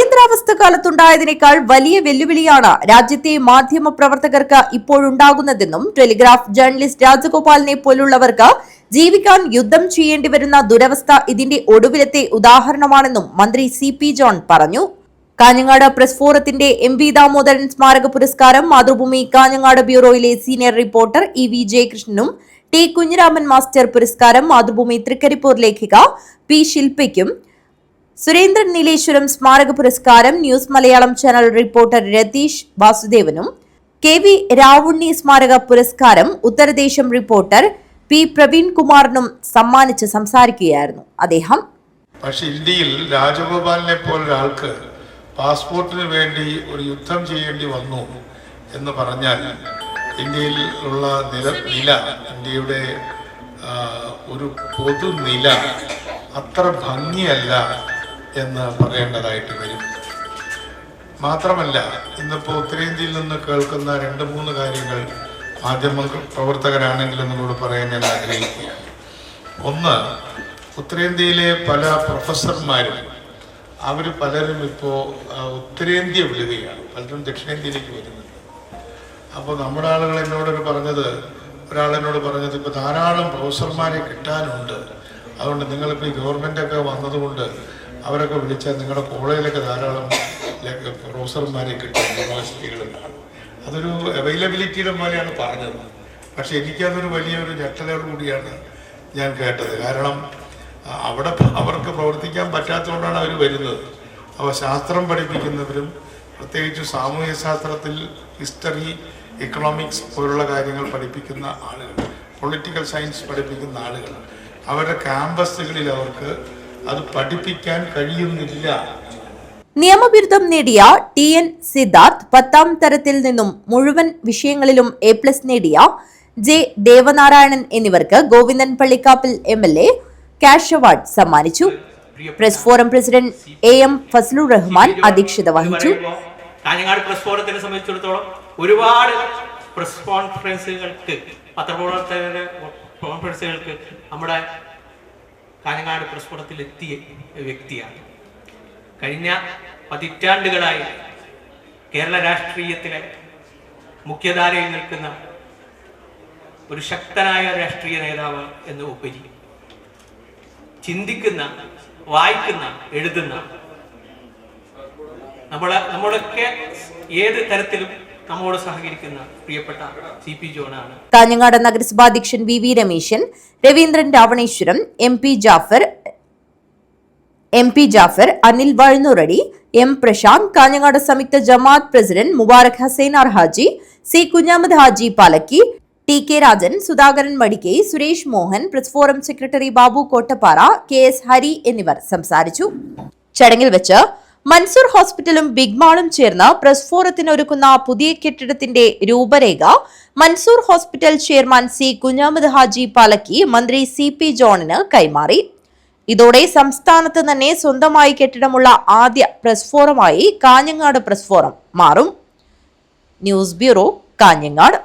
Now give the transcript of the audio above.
അടിയന്തരാവസ്ഥ കാലത്തുണ്ടായതിനേക്കാൾ വലിയ വെല്ലുവിളിയാണ് രാജ്യത്തെ മാധ്യമ പ്രവർത്തകർക്ക് ഇപ്പോഴുണ്ടാകുന്നതെന്നും ടെലിഗ്രാഫ് ജേർണലിസ്റ്റ് രാജഗോപാലിനെ പോലുള്ളവർക്ക് ജീവിക്കാൻ യുദ്ധം ചെയ്യേണ്ടി വരുന്ന ദുരവസ്ഥ ഇതിന്റെ ഒടുവിലത്തെ ഉദാഹരണമാണെന്നും മന്ത്രി CP ജോൺ പറഞ്ഞു. കാഞ്ഞങ്ങാട് പ്രസ് ഫോറത്തിന്റെ MV ദാമോദരൻ സ്മാരക പുരസ്കാരം മാതൃഭൂമി കാഞ്ഞങ്ങാട് ബ്യൂറോയിലെ സീനിയർ റിപ്പോർട്ടർ EV ജയകൃഷ്ണനും T കുഞ്ഞിരാമൻ മാസ്റ്റർ പുരസ്കാരം മാതൃഭൂമി തൃക്കരിപ്പൂർ ലേഖിക P ശില്പയ്ക്കും, സുരേന്ദ്രൻ നീലേശ്വരം സ്മാരക പുരസ്കാരം news Malayalam channel reporter Ratheesh വാസുദേവനും, KV രാവുണ്ണി സ്മാരക പുരസ്കാരം ഉത്തരദേശം റിപ്പോർട്ടർ P പ്രവീൺ കുമാറിനും സമ്മാനിച്ച് സംസാരിക്കുകയായിരുന്നു അദ്ദേഹം. പക്ഷെ ഇന്ത്യയിൽ രാജഗോപാലിനെ പോലൊരാൾക്ക് പാസ്പോർട്ടിന് വേണ്ടി ഒരു യുദ്ധം ചെയ്യേണ്ടി വന്നു എന്ന് പറഞ്ഞാൽ ഇന്ത്യയിൽ ഉള്ള നില ഇന്ത്യയുടെ ഒരു പൊതുനില അത്ര ഭംഗിയല്ല എന്ന് പറയേണ്ടതായിട്ട് വരും. മാത്രമല്ല, ഇന്നിപ്പോൾ ഉത്തരേന്ത്യയിൽ നിന്ന് കേൾക്കുന്ന 2-3 കാര്യങ്ങൾ മാധ്യമ പ്രവർത്തകരാണെങ്കിലും നിങ്ങളോട് പറയാൻ ഞാൻ ആഗ്രഹിക്കുക. ഒന്ന്, ഉത്തരേന്ത്യയിലെ പല പ്രൊഫസർമാരും അവർ പലരും ഇപ്പോൾ ഉത്തരേന്ത്യ വിടുകയാണ്, പലരും ദക്ഷിണേന്ത്യയിലേക്ക് വരുന്നുണ്ട്. അപ്പോൾ നമ്മുടെ ആളുകൾ ഒരാളെന്നോട് പറഞ്ഞത് ഇപ്പോൾ ധാരാളം പ്രൊഫസർമാരെ കിട്ടാനുണ്ട്, അതുകൊണ്ട് നിങ്ങളിപ്പോൾ ഈ ഗവൺമെൻറ്റൊക്കെ വന്നതുകൊണ്ട് അവരൊക്കെ വിളിച്ചാൽ നിങ്ങളുടെ കോളേജിലൊക്കെ ധാരാളം പ്രൊഫസർമാരെ കിട്ടും യൂണിവേഴ്സിറ്റികളിലാണ്. അതൊരു അവൈലബിലിറ്റിയുടെ പോലെയാണ് പറഞ്ഞത്. പക്ഷെ എനിക്കതൊരു വലിയൊരു ഞെട്ടലോട് കൂടിയാണ് ഞാൻ കേട്ടത്. കാരണം അവിടെ അവർക്ക് പ്രവർത്തിക്കാൻ പറ്റാത്തതുകൊണ്ടാണ് അവർ വരുന്നത്. അപ്പോൾ ശാസ്ത്രം പഠിപ്പിക്കുന്നവരും പ്രത്യേകിച്ച് സാമൂഹ്യ ശാസ്ത്രത്തിൽ ഹിസ്റ്ററി, എക്കണോമിക്സ് പോലുള്ള കാര്യങ്ങൾ പഠിപ്പിക്കുന്ന ആളുകൾ, പൊളിറ്റിക്കൽ സയൻസ് പഠിപ്പിക്കുന്ന ആളുകൾ, അവരുടെ ക്യാമ്പസുകളിൽ അവർക്ക് അത് പഠിപ്പിക്കാൻ കഴിയുന്നില്ല. നിയമബിരുദം നേടിയ TN സിദ്ധാർത്ഥ് 10ാം തരത്തിൽ നിന്നും മുഴുവൻ വിഷയങ്ങളിലും A+ നേടിയ J ദേവനാരായണൻ എന്നിവർക്ക് Govindan Pallikappil MLA cash award സമ്മാനിച്ചു. Press forum president AM Fazlur Rahman അധ്യക്ഷത വഹിച്ചു. കാഞ്ഞങ്ങാട് പ്രസ് ഫോറത്തിനെ സംബന്ധിച്ചിടത്തോളം ഒരുപാട് പ്രസ് കോൺഫറൻസുകൾക്ക്, പത്രപ്രവർത്തകരുടെ കോൺഫറൻസുകൾക്ക് നമ്മുടെ കാഞ്ഞങ്ങാട് പ്രസ് ഫോറത്തിൽ എത്തിയ വ്യക്തിയാണ്. കഴിഞ്ഞ പതിറ്റാണ്ടുകളായി കേരള രാഷ്ട്രീയത്തിലെ മുഖ്യധാരയിൽ നിൽക്കുന്ന ഒരു ശക്തനായ രാഷ്ട്രീയ നേതാവ് എന്ന് ഉപരി ചിന്തിക്കുന്ന, വായിക്കുന്ന, എഴുതുന്ന, നമ്മളൊക്കെ ഏത് തരത്തിലും നമ്മോട് സഹകരിക്കുന്ന പ്രിയപ്പെട്ട CP ജോണാണ്. കാഞ്ഞങ്ങാട് നഗരസഭാ അധ്യക്ഷൻ VV Rameshan, Raveendran Raveneshwaram, MP Jafar, Anil വഴുന്നൂറടി, M Prashanth, Kanhangad Samyuktha Jamaath president Mubarak Hasain Haji, C Kunhamath Haji Palakki, TK Rajan, Sudhakaran Madikai, Suresh Mohan, press forum secretary Babu Kottappara, KS Hari എന്നിവർ സംസാരിച്ചു. ചടങ്ങിൽ വെച്ച് മൻസൂർ ഹോസ്പിറ്റലും ബിഗ് മാളും ചേർന്ന് പ്രസ് ഫോറത്തിന് ഒരുക്കുന്ന പുതിയ കെട്ടിടത്തിന്റെ രൂപരേഖ Mansoor hospital chairman C Kunhamath Haji Palakki മന്ത്രി CP ജോണിന് കൈമാറി. ഇതോടെ സംസ്ഥാനത്ത് തന്നെ സ്വന്തമായി കെട്ടിടമുള്ള ആദ്യ പ്രസ് ഫോറമായി കാഞ്ഞങ്ങാട് പ്രസ് ഫോറം മാറും. News bureau, Kanhangad.